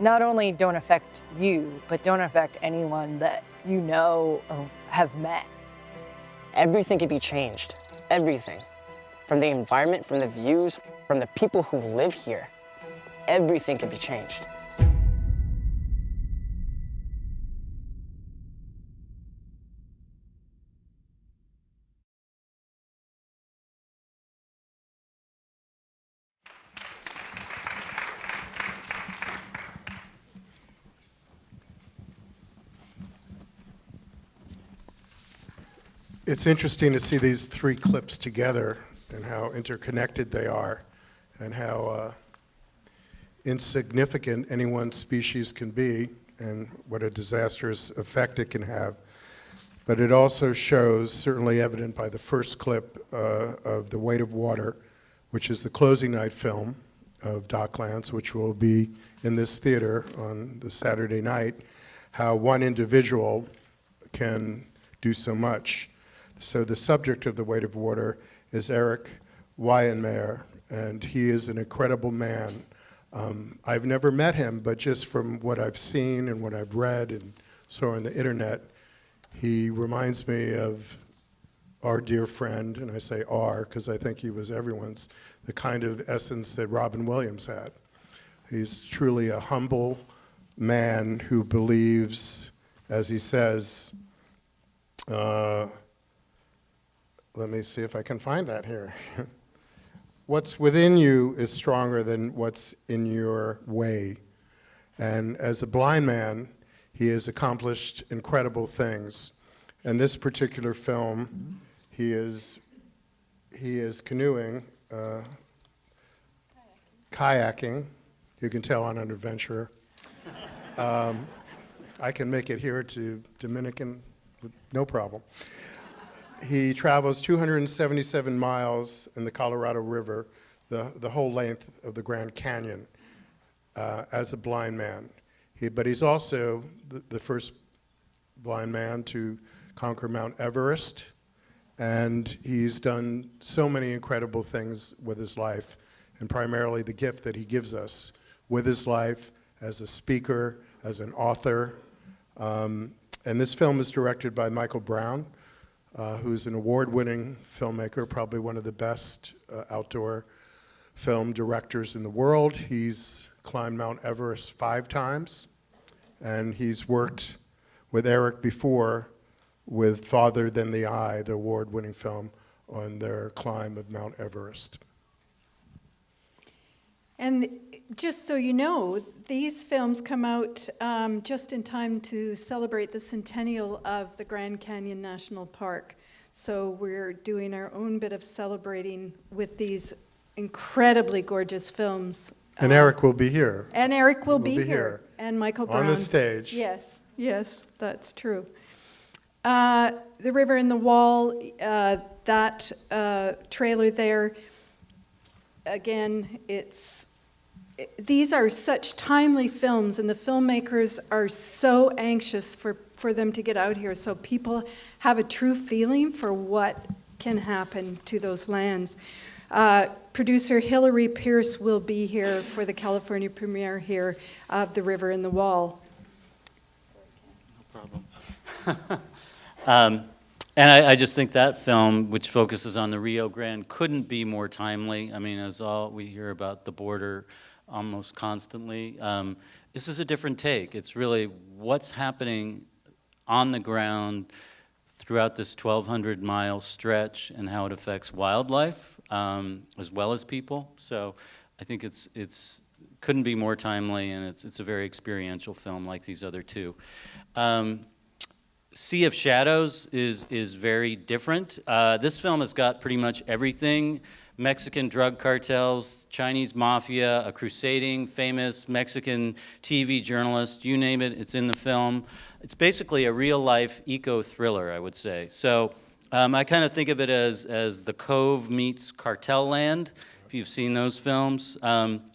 not only don't affect you, but don't affect anyone that you know or have met. Everything can be changed, everything. From the environment, from the views, from the people who live here. Everything can be changed. It's interesting to see these three clips together and how interconnected they are and how insignificant any one species can be and what a disastrous effect it can have. But it also shows, certainly evident by the first clip of The Weight of Water, which is the closing night film of DocLands, which will be in this theater on the Saturday night, how one individual can do so much. So the subject of The Weight of Water is Eric Weihenmayer, and he is an incredible man. I've never met him, but just from what I've seen and what I've read and saw on the internet, he reminds me of our dear friend, and I say our because I think he was everyone's, the kind of essence that Robin Williams had. He's truly a humble man who believes, as he says, let me see if I can find that here. What's within you is stronger than what's in your way. And as a blind man, he has accomplished incredible things. In this particular film, he is canoeing, kayaking. You can tell I'm an adventurer. I can make it here to Dominican with no problem. He travels 277 miles in the Colorado River, the whole length of the Grand Canyon, as a blind man. But he's also the first blind man to conquer Mount Everest, and he's done so many incredible things with his life, and primarily the gift that he gives us with his life as a speaker, as an author. And this film is directed by Michael Brown, who's an award-winning filmmaker, probably one of the best outdoor film directors in the world. He's climbed Mount Everest 5 times, and he's worked with Eric before with Farther Than the Eye, the award-winning film, on their climb of Mount Everest. And just so you know, these films come out just in time to celebrate the centennial of the Grand Canyon National Park. So we're doing our own bit of celebrating with these incredibly gorgeous films. And Eric will be here. And Eric will be here. And Michael Brown. On the stage. Yes, yes, that's true. The River in the Wall, that trailer there, again, these are such timely films, and the filmmakers are so anxious for them to get out here, so people have a true feeling for what can happen to those lands. Producer Hillary Pierce will be here for the California premiere here of The River in the Wall. No problem. And I just think that film, which focuses on the Rio Grande, couldn't be more timely. I mean, as all we hear about the border almost constantly, this is a different take. It's really what's happening on the ground throughout this 1,200-mile stretch and how it affects wildlife as well as people. So I think it's couldn't be more timely, and it's a very experiential film like these other two. Sea of Shadows is very different. This film has got pretty much everything: Mexican drug cartels, Chinese mafia, a crusading famous Mexican TV journalist, you name it, it's in the film. It's basically a real-life eco-thriller, I would say. So I kind of think of it as The Cove meets Cartel Land, if you've seen those films.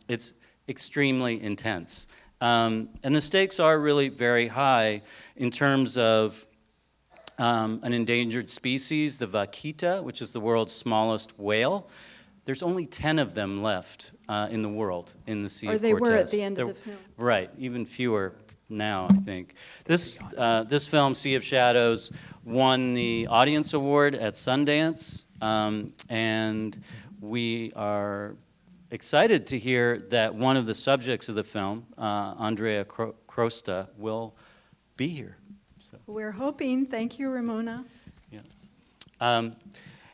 It's extremely intense. And the stakes are really very high in terms of an endangered species, the vaquita, which is the world's smallest whale. There's only 10 of them left in the world in the Sea of Cortez. Or they were at the end of the film. Right, even fewer now, I think. This film, Sea of Shadows, won the Audience Award at Sundance, and we are excited to hear that one of the subjects of the film, Andrea Crosta, will be here. So. We're hoping. Thank you, Ramona. Yeah.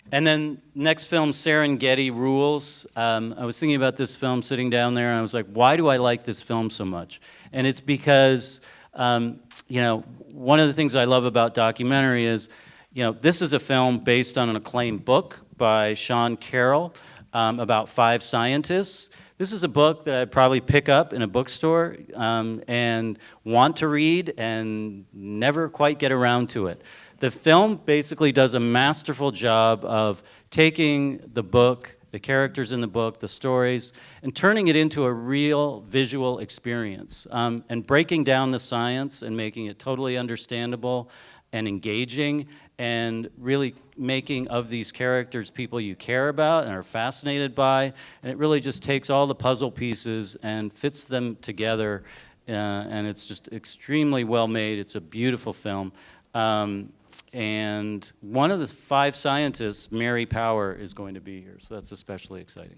And then next film, Serengeti Rules. I was thinking about this film sitting down there, and I was like, why do I like this film so much? And it's because, you know, one of the things I love about documentary is, This is a film based on an acclaimed book by Sean Carroll about 5 scientists. This is a book that I'd probably pick up in a bookstore and want to read and never quite get around to it. The film basically does a masterful job of taking the book, the characters in the book, the stories, and turning it into a real visual experience, and breaking down the science and making it totally understandable and engaging, and really making of these characters people you care about and are fascinated by, and it really just takes all the puzzle pieces and fits them together, and it's just extremely well made. It's a beautiful film. And one of the 5 scientists, Mary Power, is going to be here, so that's especially exciting.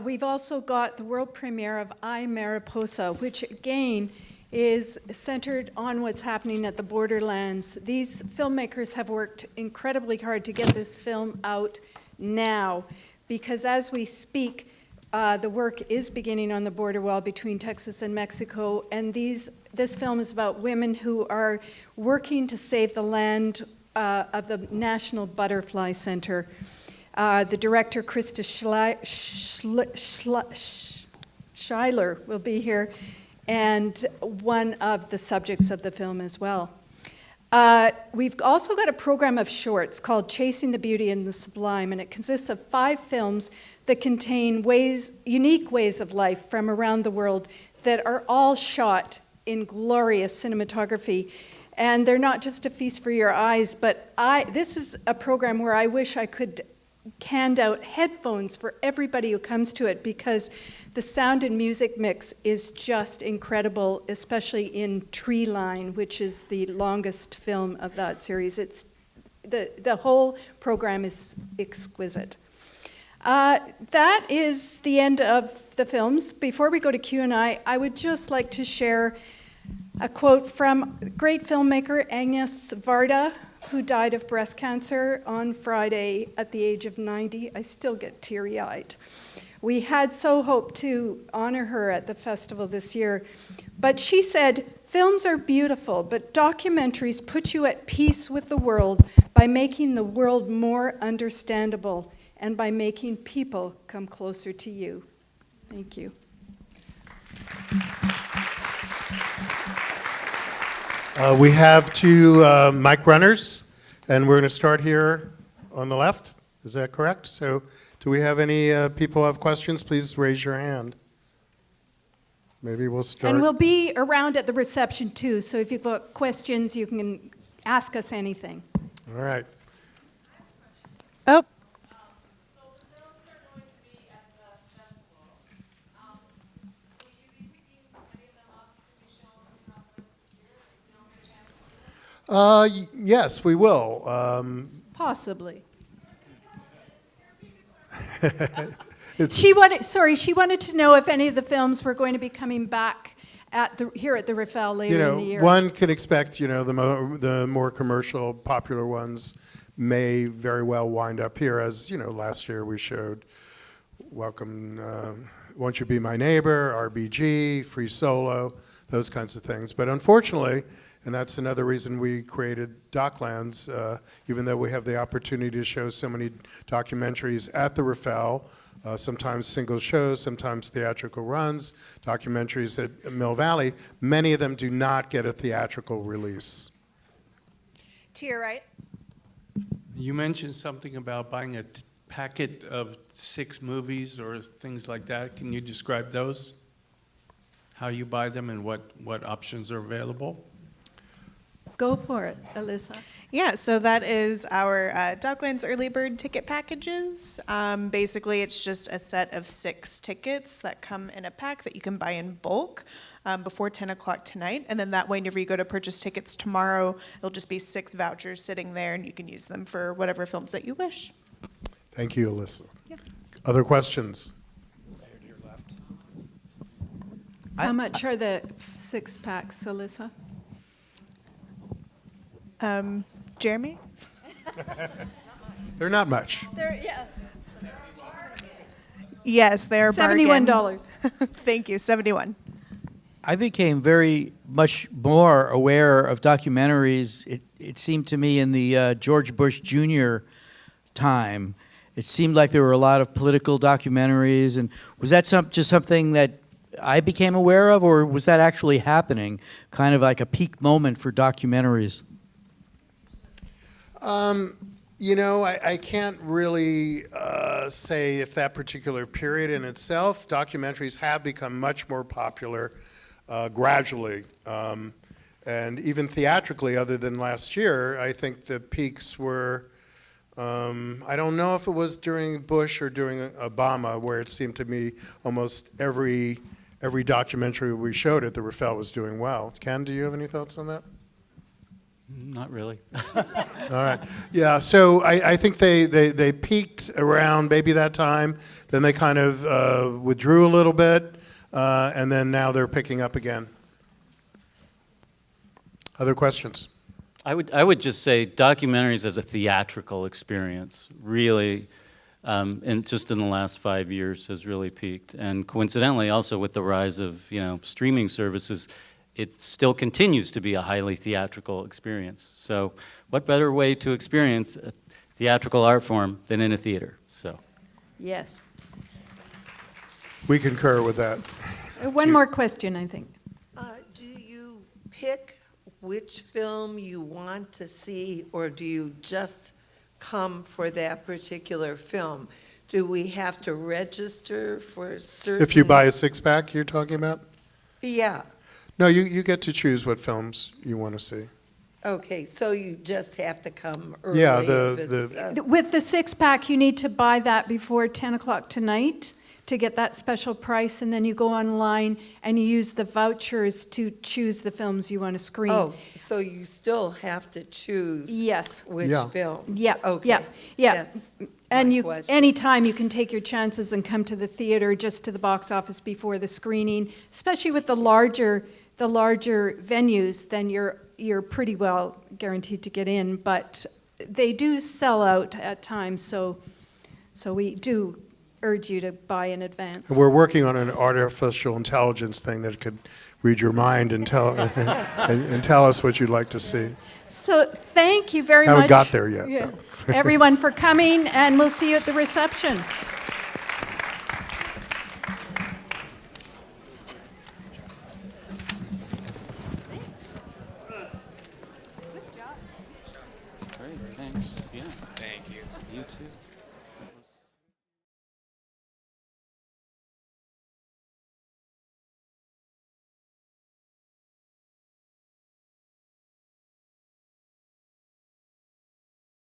We've also got the world premiere of I, Mariposa, which again is centered on what's happening at the borderlands. These filmmakers have worked incredibly hard to get this film out now, because as we speak, the work is beginning on the border wall between Texas and Mexico, and this film is about women who are working to save the land of the National Butterfly Center. The director, Krista Schuyler, will be here, and one of the subjects of the film as well. We've also got a program of shorts called Chasing the Beauty and the Sublime, and it consists of 5 films that contain unique ways of life from around the world that are all shot in glorious cinematography. And they're not just a feast for your eyes, but this is a program where I wish I could hand out headphones for everybody who comes to it, because the sound and music mix is just incredible, especially in Tree Line, which is the longest film of that series. It's the whole program is exquisite. That is the end of the films. Before we go to Q&A, I would just like to share a quote from great filmmaker Agnes Varda, who died of breast cancer on Friday at the age of 90. I still get teary-eyed. We had so hoped to honor her at the festival this year, but she said, "Films are beautiful, but documentaries put you at peace with the world by making the world more understandable and by making people come closer to you." Thank you. We have 2 mic runners, and we're going to start here on the left. Is that correct? So do we have any people who have questions? Please raise your hand. Maybe we'll start. And we'll be around at the reception too, so if you've got questions, you can ask us anything. All right. Oh. Yes, we will. Possibly. She wanted to know if any of the films were going to be coming back here at the Rafael later in the year. One can expect, the more commercial, popular ones may very well wind up here. As last year we showed Welcome, Won't You Be My Neighbor, RBG, Free Solo, those kinds of things. But unfortunately, and that's another reason we created DocLands, even though we have the opportunity to show so many documentaries at the Rafael, sometimes single shows, sometimes theatrical runs, documentaries at Mill Valley, many of them do not get a theatrical release. To your right. You mentioned something about buying a packet of 6 movies or things like that. Can you describe those? How you buy them and what options are available? Go for it, Alyssa. Yeah, so that is our DocLands early bird ticket packages. Basically, it's just a set of 6 tickets that come in a pack that you can buy in bulk before 10 o'clock tonight. And then that way, whenever you go to purchase tickets tomorrow, it'll just be 6 vouchers sitting there, and you can use them for whatever films that you wish. Thank you, Alyssa. Yeah. Other questions? How much are the 6 packs, Alyssa? Jeremy? They're not much. Yes, they're $71. Thank you, 71. I became very much more aware of documentaries. It seemed to me in the George Bush Jr. time, it seemed like there were a lot of political documentaries. And was that just something that I became aware of, or was that actually happening, kind of like a peak moment for documentaries? You know, I can't really say if that particular period in itself, documentaries have become much more popular gradually. And even theatrically, other than last year, I think the peaks were, I don't know if it was during Bush or during Obama, where it seemed to me almost every documentary we showed at the Rafael was doing well. Ken, do you have any thoughts on that? Not really. All right. Yeah, so I think they peaked around maybe that time, then they kind of withdrew a little bit, and then now they're picking up again. Other questions? I would just say documentaries as a theatrical experience really, and just in the last 5 years has really peaked. And coincidentally, also with the rise of streaming services, it still continues to be a highly theatrical experience. So what better way to experience a theatrical art form than in a theater? So. Yes. We concur with that. One more question, I think. Do you pick which film you want to see, or do you just come for that particular film? Do we have to register for certain? If you buy a six-pack, you're talking about? Yeah. No, you get to choose what films you want to see. Okay, so you just have to come early. Yeah, With the six-pack, you need to buy that before 10 o'clock tonight to get that special price, and then you go online and you use the vouchers to choose the films you want to screen. Oh, so you still have to choose which film? Yeah, Okay. yeah. That's And my you, question. anytime you can take your chances and come to the theater, just to the box office before the screening, especially with the larger venues, then you're pretty well guaranteed to get in. But they do sell out at times, so we do urge you to buy in advance. We're working on an artificial intelligence thing that could read your mind and tell and tell us what you'd like to see. So thank you very much. Haven't got there yet, though. Everyone for coming, and we'll see you at the reception. Great, thanks. Yeah. Thank you. You too.